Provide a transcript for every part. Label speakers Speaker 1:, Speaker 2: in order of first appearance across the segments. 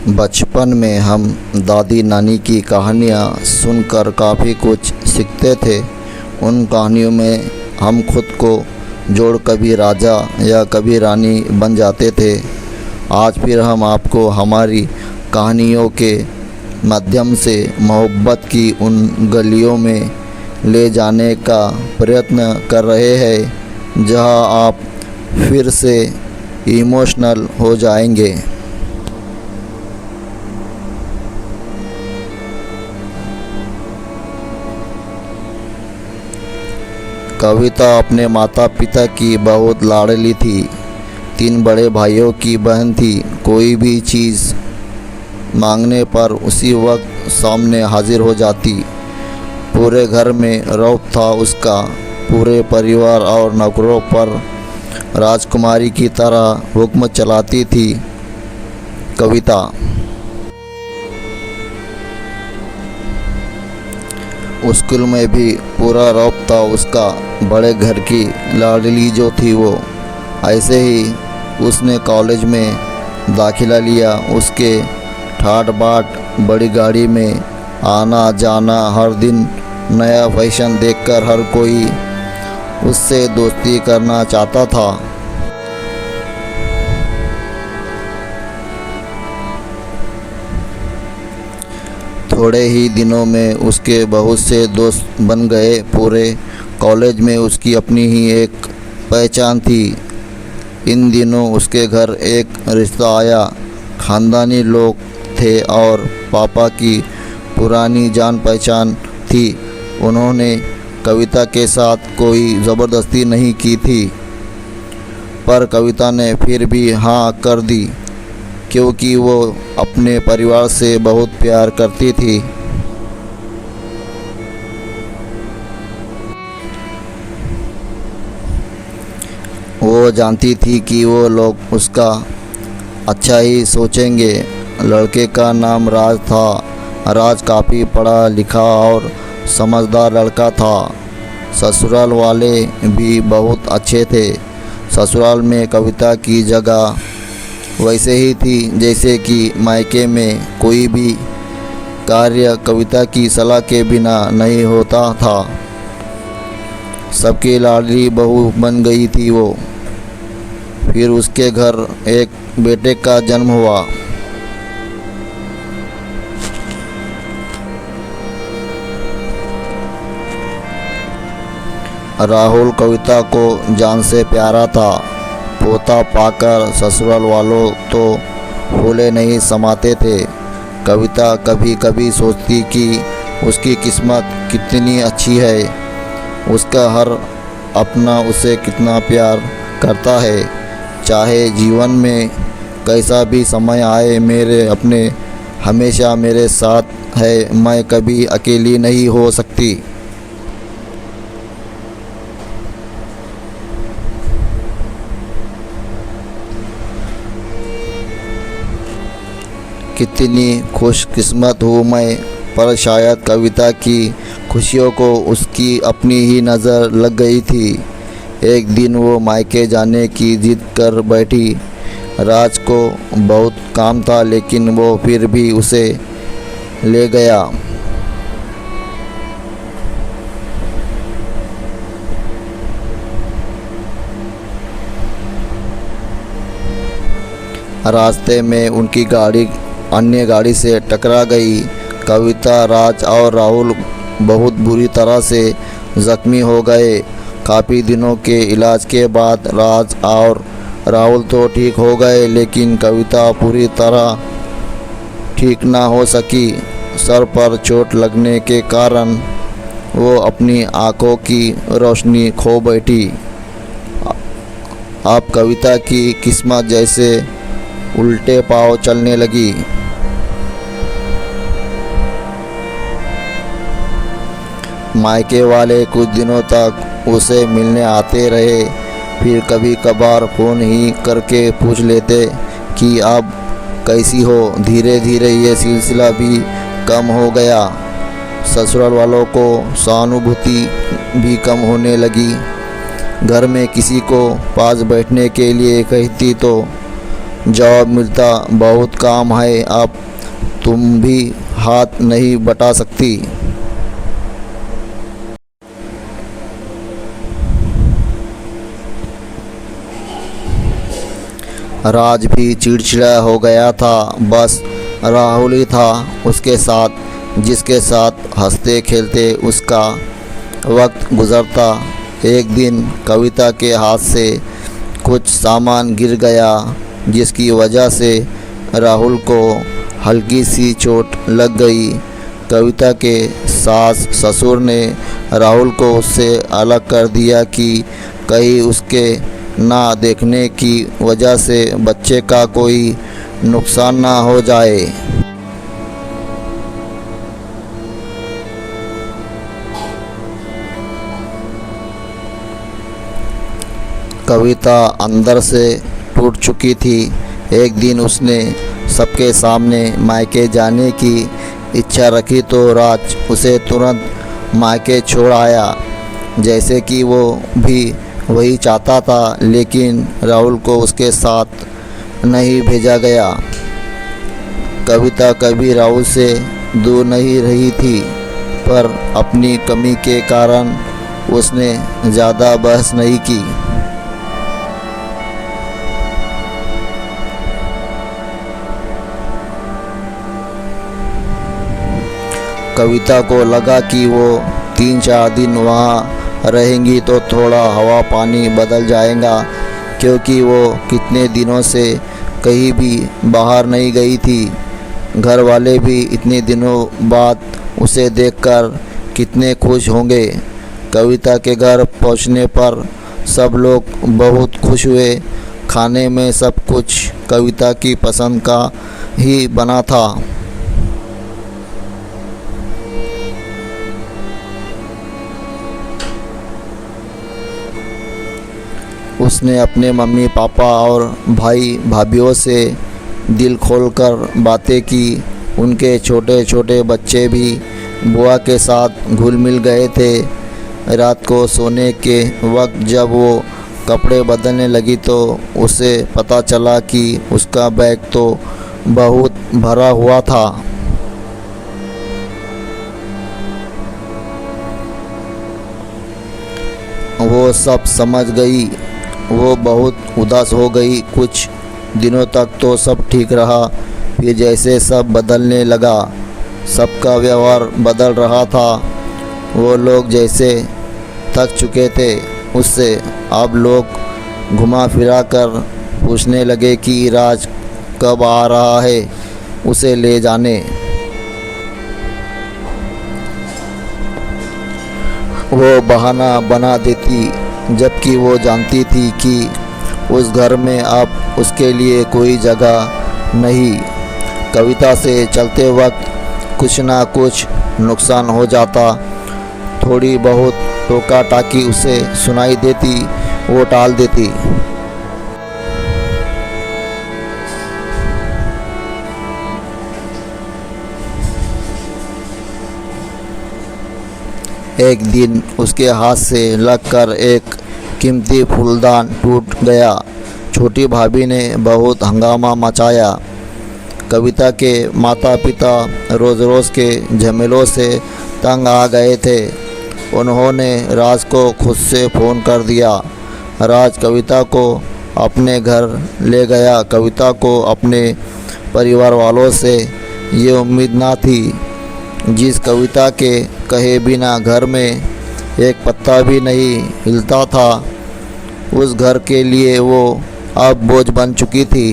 Speaker 1: बचपन में हम दादी नानी की कहानियाँ सुनकर काफ़ी कुछ सीखते थे। उन कहानियों में हम खुद को जोड़ कभी राजा या कभी रानी बन जाते थे। आज फिर हम आपको हमारी कहानियों के माध्यम से मोहब्बत की उन गलियों में ले जाने का प्रयत्न कर रहे हैं जहां आप फिर से इमोशनल हो जाएंगे। कविता अपने माता पिता की बहुत लाडली थी। 3 बड़े भाइयों की बहन थी। कोई भी चीज़ मांगने पर उसी वक्त सामने हाजिर हो जाती। पूरे घर में रौब था उसका। पूरे परिवार और नौकरों पर राजकुमारी की तरह हुक्म चलाती थी कविता। स्कूल में भी पूरा रौब था उसका। बड़े घर की लाडली जो थी वो। ऐसे ही उसने कॉलेज में दाखिला लिया। उसके ठाट बाट बड़ी गाड़ी में आना जाना, हर दिन नया फैशन देखकर हर कोई उससे दोस्ती करना चाहता था। थोड़े ही दिनों में उसके बहुत से दोस्त बन गए। पूरे कॉलेज में उसकी अपनी ही एक पहचान थी। इन दिनों उसके घर एक रिश्ता आया। ख़ानदानी लोग थे और पापा की पुरानी जान पहचान थी। उन्होंने कविता के साथ कोई ज़बरदस्ती नहीं की थी, पर कविता ने फिर भी हाँ कर दी क्योंकि वो अपने परिवार से बहुत प्यार करती थी। वो जानती थी कि वो लोग उसका अच्छा ही सोचेंगे। लड़के का नाम राज था। राज काफ़ी पढ़ा लिखा और समझदार लड़का था। ससुराल वाले भी बहुत अच्छे थे। ससुराल में कविता की जगह वैसे ही थी जैसे कि मायके में कोई भी कार्य कविता की सलाह के बिना नहीं होता था। सबकी लाडली बहू बन गई थी वो। फिर उसके घर एक बेटे का जन्म हुआ। राहुल कविता को जान से प्यारा था। पोता पाकर ससुराल वालों तो फूले नहीं समाते थे। कविता कभी कभी सोचती कि उसकी किस्मत कितनी अच्छी है। उसका हर अपना उसे कितना प्यार करता है। चाहे जीवन में कैसा भी समय आए, मेरे अपने हमेशा मेरे साथ है। मैं कभी अकेली नहीं हो सकती। कितनी खुशकिस्मत हूँ मैं, पर शायद कविता की खुशियों को उसकी अपनी ही नज़र लग गई थी। एक दिन वो मायके जाने की जिद कर बैठी। राज को बहुत काम था लेकिन वो फिर भी उसे ले गया। रास्ते में उनकी गाड़ी अन्य गाड़ी से टकरा गई। कविता, राज और राहुल बहुत बुरी तरह से ज़ख्मी हो गए। काफ़ी दिनों के इलाज के बाद राज और राहुल तो ठीक हो गए, लेकिन कविता पूरी तरह ठीक ना हो सकी। सर पर चोट लगने के कारण वो अपनी आँखों की रोशनी खो बैठी। अब कविता की किस्मत जैसे उल्टे पाँव चलने लगी। मायके वाले कुछ दिनों तक उसे मिलने आते रहे। फिर कभी कभार फ़ोन ही करके पूछ लेते कि अब कैसी हो। धीरे धीरे ये सिलसिला भी कम हो गया। ससुराल वालों को सहानुभूति भी कम होने लगी। घर में किसी को पास बैठने के लिए कहती तो जवाब मिलता, बहुत काम है, अब तुम भी हाथ नहीं बटा सकती। राज भी चिड़चिड़ा हो गया था। बस राहुल ही था उसके साथ, जिसके साथ हंसते खेलते उसका वक्त गुजरता। एक दिन कविता के हाथ से कुछ सामान गिर गया, जिसकी वजह से राहुल को हल्की सी चोट लग गई। कविता के सास ससुर ने राहुल को उससे अलग कर दिया कि कहीं उसके ना देखने की वजह से बच्चे का कोई नुकसान ना हो जाए। कविता अंदर से टूट चुकी थी। एक दिन उसने सबके सामने मायके जाने की इच्छा रखी तो राज उसे तुरंत मायके छोड़ आया, जैसे कि वो भी वही चाहता था। लेकिन राहुल को उसके साथ नहीं भेजा गया। कविता कभी राहुल से दूर नहीं रही थी, पर अपनी कमी के कारण उसने ज़्यादा बहस नहीं की। कविता को लगा कि वो 3-4 दिन वहाँ रहेंगी तो थोड़ा हवा पानी बदल जाएगा, क्योंकि वो कितने दिनों से कहीं भी बाहर नहीं गई थी। घर वाले भी इतने दिनों बाद उसे देखकर कितने खुश होंगे। कविता के घर पहुंचने पर सब लोग बहुत खुश हुए। खाने में सब कुछ कविता की पसंद का ही बना था। उसने अपने मम्मी पापा और भाई भाभीयों से दिल खोलकर बातें की। उनके छोटे छोटे बच्चे भी बुआ के साथ घुल मिल गए थे। रात को सोने के वक्त जब वो कपड़े बदलने लगी तो उसे पता चला कि उसका बैग तो बहुत भरा हुआ था। वो सब समझ गई। वो बहुत उदास हो गई। कुछ दिनों तक तो सब ठीक रहा, फिर जैसे सब बदलने लगा, सबका व्यवहार बदल रहा था। वो लोग जैसे थक चुके थे उससे, अब लोग घुमा फिरा कर पूछने लगे कि राज कब आ रहा है उसे ले जाने। वो बहाना बना देती, जबकि वो जानती थी कि उस घर में अब उसके लिए कोई जगह नहीं। कविता से चलते वक्त कुछ ना कुछ नुकसान हो जाता। थोड़ी बहुत टोका टाकी उसे सुनाई देती, वो टाल देती। एक दिन उसके हाथ से लगकर एक कीमती फूलदान टूट गया। छोटी भाभी ने बहुत हंगामा मचाया। कविता के माता पिता रोज़ रोज़ के झमेलों से तंग आ गए थे। उन्होंने राज को खुद से फ़ोन कर दिया। राज कविता को अपने घर ले गया। कविता को अपने परिवार वालों से ये उम्मीद ना थी। जिस कविता के कहे बिना घर में एक पत्ता भी नहीं हिलता था, उस घर के लिए वो अब बोझ बन चुकी थी।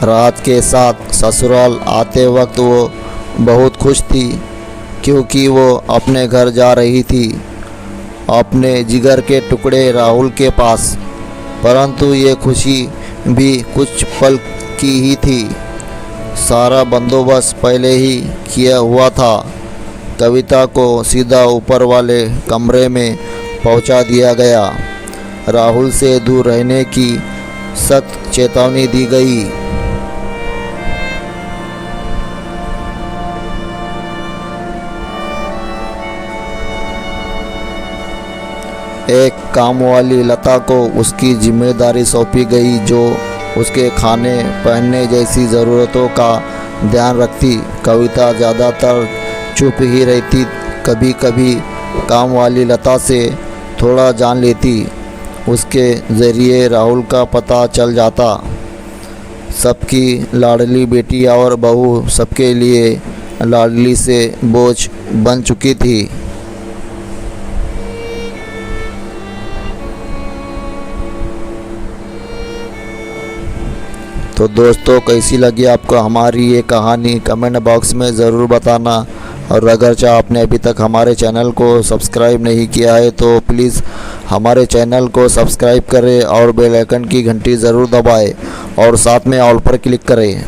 Speaker 1: राज के साथ ससुराल आते वक्त वो बहुत खुश थी, क्योंकि वो अपने घर जा रही थी, अपने जिगर के टुकड़े राहुल के पास। परंतु ये खुशी भी कुछ पल की ही थी। सारा बंदोबस्त पहले ही किया हुआ था। कविता को सीधा ऊपर वाले कमरे में पहुंचा दिया गया। राहुल से दूर रहने की सख्त चेतावनी दी गई। कामवाली लता को उसकी जिम्मेदारी सौंपी गई, जो उसके खाने पहनने जैसी ज़रूरतों का ध्यान रखती। कविता ज़्यादातर चुप ही रहती, कभी कभी कामवाली लता से थोड़ा जान लेती। उसके ज़रिए राहुल का पता चल जाता। सबकी लाडली बेटी और बहू सबके लिए लाडली से बोझ बन चुकी थी। तो दोस्तों, कैसी लगी आपको हमारी ये कहानी, कमेंट बॉक्स में ज़रूर बताना। और अगर चाहे आपने अभी तक हमारे चैनल को सब्सक्राइब नहीं किया है तो प्लीज़ हमारे चैनल को सब्सक्राइब करें और बेल आइकन की घंटी ज़रूर दबाएं और साथ में ऑल पर क्लिक करें।